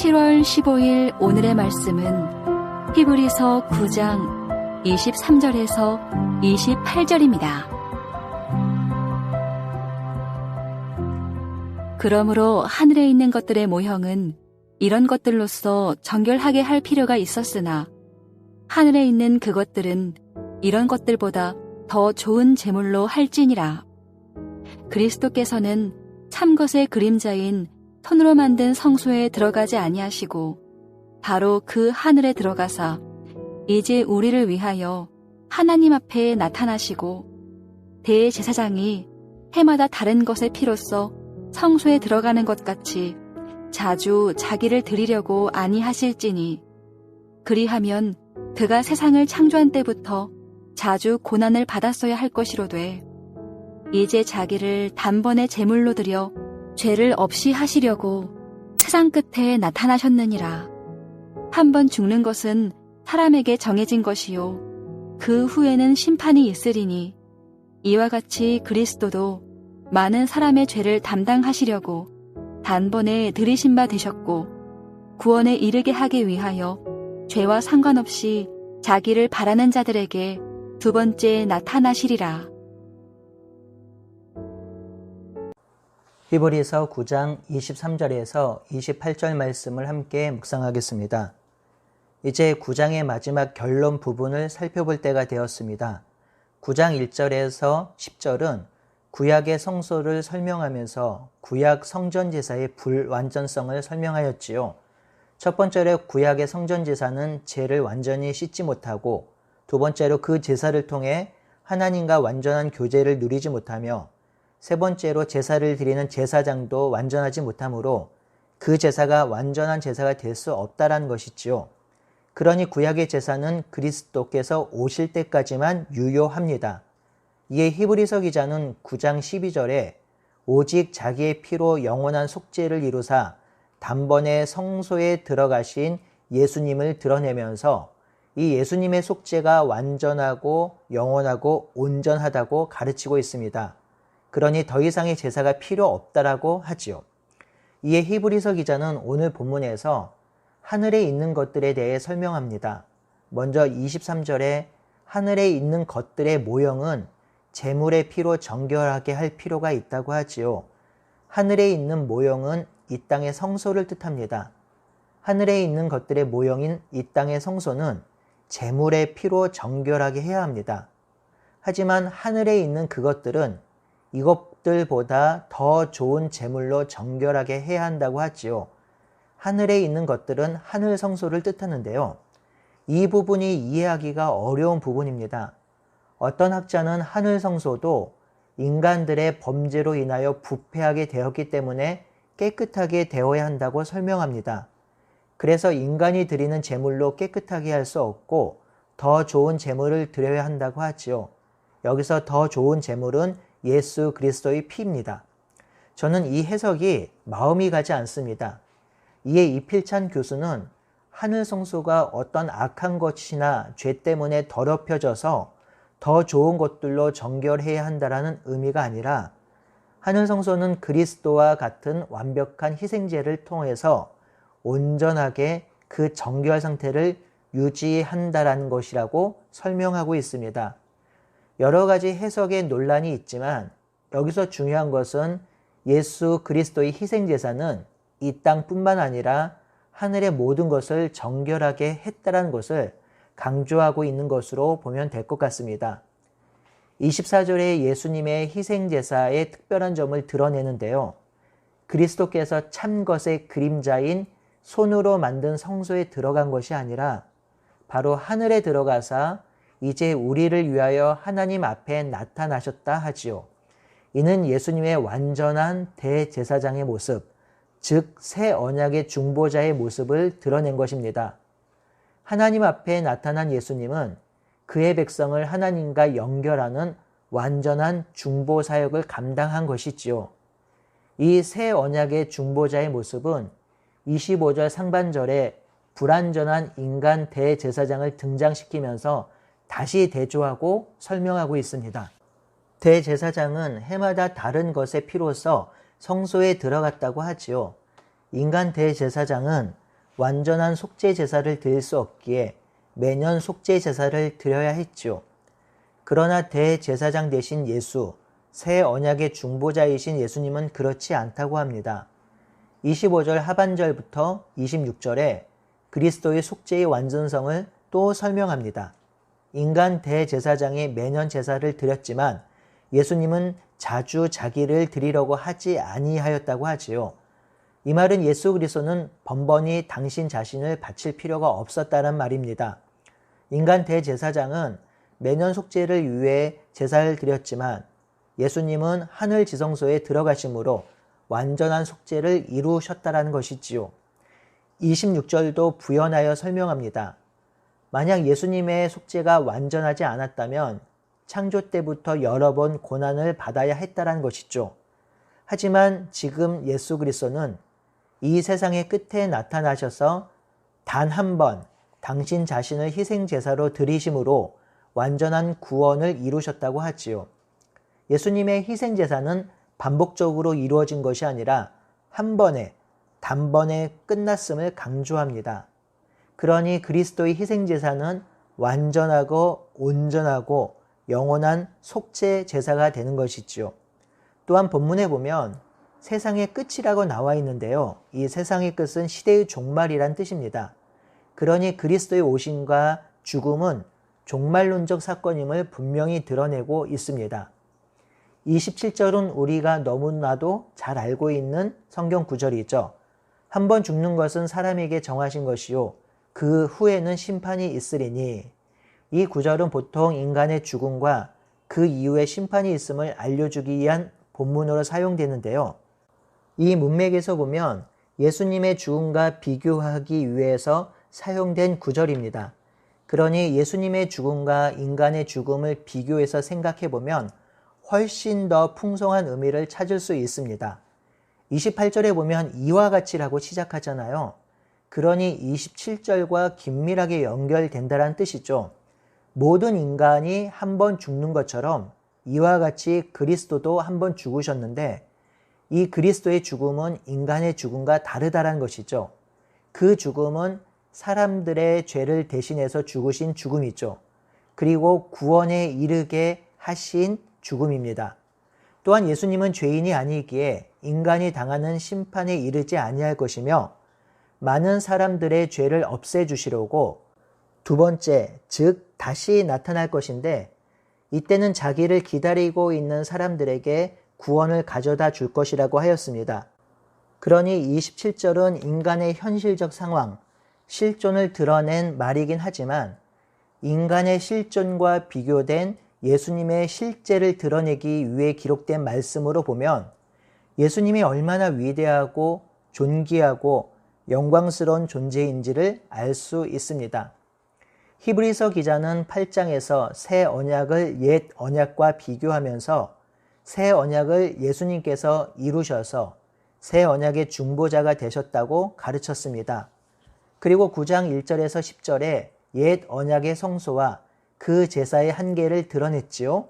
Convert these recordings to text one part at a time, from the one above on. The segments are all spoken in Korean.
7월 15일 오늘의 말씀은 히브리서 9장 23절에서 28절입니다. 그러므로 하늘에 있는 것들의 모형은 이런 것들로서 정결하게 할 필요가 있었으나 하늘에 있는 그것들은 이런 것들보다 더 좋은 제물로 할지니라. 그리스도께서는 참것의 그림자인 손으로 만든 성소에 들어가지 아니하시고 바로 그 하늘에 들어가사 이제 우리를 위하여 하나님 앞에 나타나시고 대제사장이 해마다 다른 것의 피로써 성소에 들어가는 것 같이 자주 자기를 드리려고 아니하실지니 그리하면 그가 세상을 창조한 때부터 자주 고난을 받았어야 할 것이로되 이제 자기를 단번에 제물로 드려 죄를 없이 하시려고 세상 끝에 나타나셨느니라. 한번 죽는 것은 사람에게 정해진 것이요 그 후에는 심판이 있으리니 이와 같이 그리스도도 많은 사람의 죄를 담당하시려고 단번에 들이신 바 되셨고 구원에 이르게 하기 위하여 죄와 상관없이 자기를 바라는 자들에게 두 번째 나타나시리라. 히브리서 9장 23절에서 28절 말씀을 함께 묵상하겠습니다. 이제 9장의 마지막 결론 부분을 살펴볼 때가 되었습니다. 9장 1절에서 10절은 구약의 성소를 설명하면서 구약 성전제사의 불완전성을 설명하였지요. 첫 번째로 구약의 성전제사는 죄를 완전히 씻지 못하고 두 번째로 그 제사를 통해 하나님과 완전한 교제를 누리지 못하며 세 번째로 제사를 드리는 제사장도 완전하지 못하므로 그 제사가 완전한 제사가 될 수 없다라는 것이지요. 그러니 구약의 제사는 그리스도께서 오실 때까지만 유효합니다. 이에 히브리서 기자는 9장 12절에 오직 자기의 피로 영원한 속죄를 이루사 단번에 성소에 들어가신 예수님을 드러내면서 이 예수님의 속죄가 완전하고 영원하고 온전하다고 가르치고 있습니다. 그러니 더 이상의 제사가 필요 없다라고 하지요. 이에 히브리서 기자는 오늘 본문에서 하늘에 있는 것들에 대해 설명합니다. 먼저 23절에 하늘에 있는 것들의 모형은 제물의 피로 정결하게 할 필요가 있다고 하지요. 하늘에 있는 모형은 이 땅의 성소를 뜻합니다. 하늘에 있는 것들의 모형인 이 땅의 성소는 제물의 피로 정결하게 해야 합니다. 하지만 하늘에 있는 그것들은 이것들보다 더 좋은 제물로 정결하게 해야 한다고 하지요. 하늘에 있는 것들은 하늘 성소를 뜻하는데요. 이 부분이 이해하기가 어려운 부분입니다. 어떤 학자는 하늘 성소도 인간들의 범죄로 인하여 부패하게 되었기 때문에 깨끗하게 되어야 한다고 설명합니다. 그래서 인간이 드리는 제물로 깨끗하게 할 수 없고 더 좋은 제물을 드려야 한다고 하지요. 여기서 더 좋은 제물은 예수 그리스도의 피입니다. 저는 이 해석이 마음이 가지 않습니다. 이에 이필찬 교수는 하늘 성소가 어떤 악한 것이나 죄 때문에 더럽혀져서 더 좋은 것들로 정결해야 한다라는 의미가 아니라 하늘 성소는 그리스도와 같은 완벽한 희생제를 통해서 온전하게 그 정결 상태를 유지한다라는 것이라고 설명하고 있습니다. 여러 가지 해석에 논란이 있지만 여기서 중요한 것은 예수 그리스도의 희생제사는 이 땅뿐만 아니라 하늘의 모든 것을 정결하게 했다라는 것을 강조하고 있는 것으로 보면 될 것 같습니다. 24절에 예수님의 희생제사의 특별한 점을 드러내는데요. 그리스도께서 참것의 그림자인 손으로 만든 성소에 들어간 것이 아니라 바로 하늘에 들어가사 이제 우리를 위하여 하나님 앞에 나타나셨다 하지요. 이는 예수님의 완전한 대제사장의 모습, 즉 새 언약의 중보자의 모습을 드러낸 것입니다. 하나님 앞에 나타난 예수님은 그의 백성을 하나님과 연결하는 완전한 중보 사역을 감당한 것이지요. 이 새 언약의 중보자의 모습은 25절 상반절에 불완전한 인간 대제사장을 등장시키면서 다시 대조하고 설명하고 있습니다. 대제사장은 해마다 다른 것의 피로써 성소에 들어갔다고 하지요. 인간 대제사장은 완전한 속죄 제사를 드릴 수 없기에 매년 속죄 제사를 드려야 했지요. 그러나 대제사장 되신 예수, 새 언약의 중보자이신 예수님은 그렇지 않다고 합니다. 25절 하반절부터 26절에 그리스도의 속죄의 완전성을 또 설명합니다. 인간 대제사장이 매년 제사를 드렸지만 예수님은 자주 자기를 드리려고 하지 아니하였다고 하지요. 이 말은 예수 그리스도는 번번이 당신 자신을 바칠 필요가 없었다는 말입니다. 인간 대제사장은 매년 속죄를 위해 제사를 드렸지만 예수님은 하늘 지성소에 들어가심으로 완전한 속죄를 이루셨다라는 것이지요. 26절도 부연하여 설명합니다. 만약 예수님의 속죄가 완전하지 않았다면 창조 때부터 여러 번 고난을 받아야 했다라는 것이죠. 하지만 지금 예수 그리스도는 이 세상의 끝에 나타나셔서 단 한 번 당신 자신을 희생제사로 드리심으로 완전한 구원을 이루셨다고 하지요. 예수님의 희생제사는 반복적으로 이루어진 것이 아니라 한 번에 단번에 끝났음을 강조합니다. 그러니 그리스도의 희생제사는 완전하고 온전하고 영원한 속죄 제사가 되는 것이지요. 또한 본문에 보면 세상의 끝이라고 나와 있는데요. 이 세상의 끝은 시대의 종말이란 뜻입니다. 그러니 그리스도의 오심과 죽음은 종말론적 사건임을 분명히 드러내고 있습니다. 27절은 우리가 너무나도 잘 알고 있는 성경 구절이죠. 한 번 죽는 것은 사람에게 정하신 것이요 그 후에는 심판이 있으리니. 이 구절은 보통 인간의 죽음과 그 이후에 심판이 있음을 알려주기 위한 본문으로 사용되는데요. 이 문맥에서 보면 예수님의 죽음과 비교하기 위해서 사용된 구절입니다. 그러니 예수님의 죽음과 인간의 죽음을 비교해서 생각해보면 훨씬 더 풍성한 의미를 찾을 수 있습니다. 28절에 보면 이와 같이라고 시작하잖아요. 그러니 27절과 긴밀하게 연결된다는 뜻이죠. 모든 인간이 한 번 죽는 것처럼 이와 같이 그리스도도 한 번 죽으셨는데 이 그리스도의 죽음은 인간의 죽음과 다르다는 것이죠. 그 죽음은 사람들의 죄를 대신해서 죽으신 죽음이죠. 그리고 구원에 이르게 하신 죽음입니다. 또한 예수님은 죄인이 아니기에 인간이 당하는 심판에 이르지 아니할 것이며 많은 사람들의 죄를 없애주시려고 두 번째, 즉 다시 나타날 것인데 이때는 자기를 기다리고 있는 사람들에게 구원을 가져다 줄 것이라고 하였습니다. 그러니 27절은 인간의 현실적 상황, 실존을 드러낸 말이긴 하지만 인간의 실존과 비교된 예수님의 실제를 드러내기 위해 기록된 말씀으로 보면 예수님이 얼마나 위대하고 존귀하고 영광스러운 존재인지를 알 수 있습니다. 히브리서 기자는 8장에서 새 언약을 옛 언약과 비교하면서 새 언약을 예수님께서 이루셔서 새 언약의 중보자가 되셨다고 가르쳤습니다. 그리고 9장 1절에서 10절에 옛 언약의 성소와 그 제사의 한계를 드러냈지요.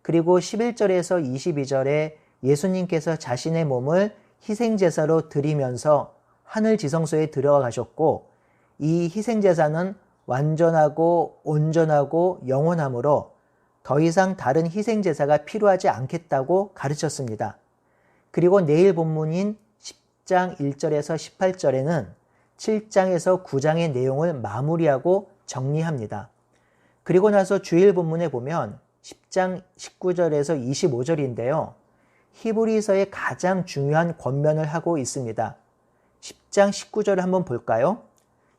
그리고 11절에서 22절에 예수님께서 자신의 몸을 희생제사로 드리면서 하늘 지성소에 들어가셨고 이 희생제사는 완전하고 온전하고 영원하므로 더 이상 다른 희생제사가 필요하지 않겠다고 가르쳤습니다. 그리고 내일 본문인 10장 1절에서 18절에는 7장에서 9장의 내용을 마무리하고 정리합니다. 그리고 나서 주일 본문에 보면 10장 19절에서 25절인데요. 히브리서의 가장 중요한 권면을 하고 있습니다. 10장 19절을 한번 볼까요?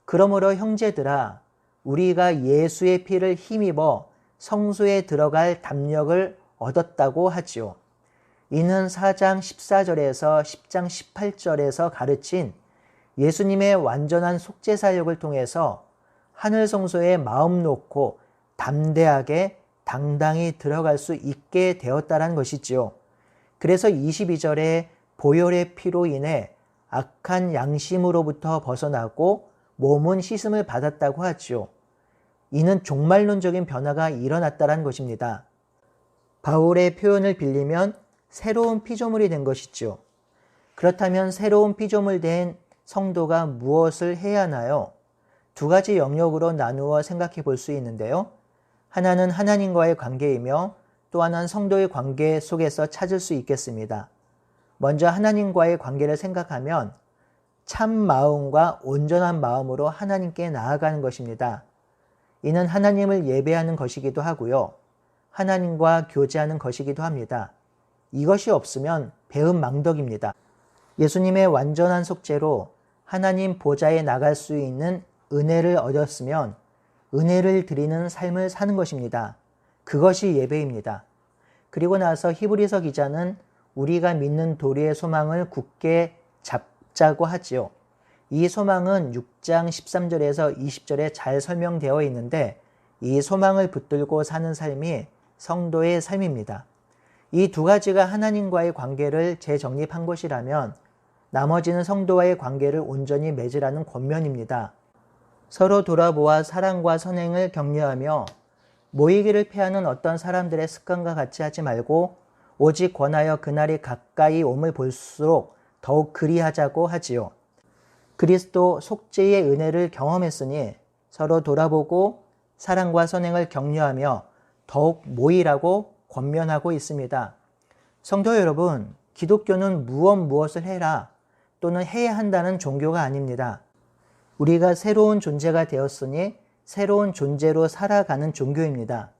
그러므로 형제들아 우리가 예수의 피를 힘입어 성소에 들어갈 담력을 얻었다고 하지요. 이는 4장 14절에서 10장 18절에서 가르친 예수님의 완전한 속죄 사역을 통해서 하늘 성소에 마음 놓고 담대하게 당당히 들어갈 수 있게 되었다는 것이지요. 그래서 22절에 보혈의 피로 인해 악한 양심으로부터 벗어나고 몸은 씻음을 받았다고 하지요. 이는 종말론적인 변화가 일어났다는 것입니다. 바울의 표현을 빌리면 새로운 피조물이 된 것이죠. 그렇다면 새로운 피조물 된 성도가 무엇을 해야 하나요? 두 가지 영역으로 나누어 생각해 볼 수 있는데요. 하나는 하나님과의 관계이며 또 하나는 성도의 관계 속에서 찾을 수 있겠습니다. 먼저 하나님과의 관계를 생각하면 참 마음과 온전한 마음으로 하나님께 나아가는 것입니다. 이는 하나님을 예배하는 것이기도 하고요. 하나님과 교제하는 것이기도 합니다. 이것이 없으면 배은망덕입니다. 예수님의 완전한 속죄로 하나님 보좌에 나갈 수 있는 은혜를 얻었으면 은혜를 드리는 삶을 사는 것입니다. 그것이 예배입니다. 그리고 나서 히브리서 기자는 우리가 믿는 도리의 소망을 굳게 잡자고 하지요. 이 소망은 6장 13절에서 20절에 잘 설명되어 있는데 이 소망을 붙들고 사는 삶이 성도의 삶입니다. 이 두 가지가 하나님과의 관계를 재정립한 것이라면 나머지는 성도와의 관계를 온전히 맺으라는 권면입니다. 서로 돌아보아 사랑과 선행을 격려하며 모이기를 피하는 어떤 사람들의 습관과 같이 하지 말고 오직 권하여 그날이 가까이 옴을 볼수록 더욱 그리하자고 하지요. 그리스도 속죄의 은혜를 경험했으니 서로 돌아보고 사랑과 선행을 격려하며 더욱 모이라고 권면하고 있습니다. 성도 여러분, 기독교는 무엇을 해라 또는 해야 한다는 종교가 아닙니다. 우리가 새로운 존재가 되었으니 새로운 존재로 살아가는 종교입니다.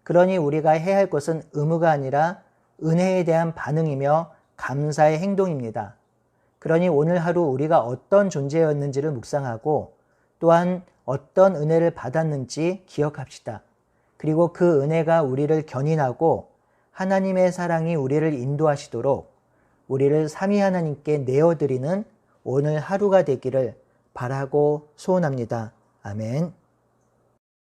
그러니 우리가 해야 할 것은 의무가 아니라 은혜에 대한 반응이며 감사의 행동입니다. 그러니 오늘 하루 우리가 어떤 존재였는지를 묵상하고 또한 어떤 은혜를 받았는지 기억합시다. 그리고 그 은혜가 우리를 견인하고 하나님의 사랑이 우리를 인도하시도록 우리를 삼위 하나님께 내어드리는 오늘 하루가 되기를 바라고 소원합니다. 아멘.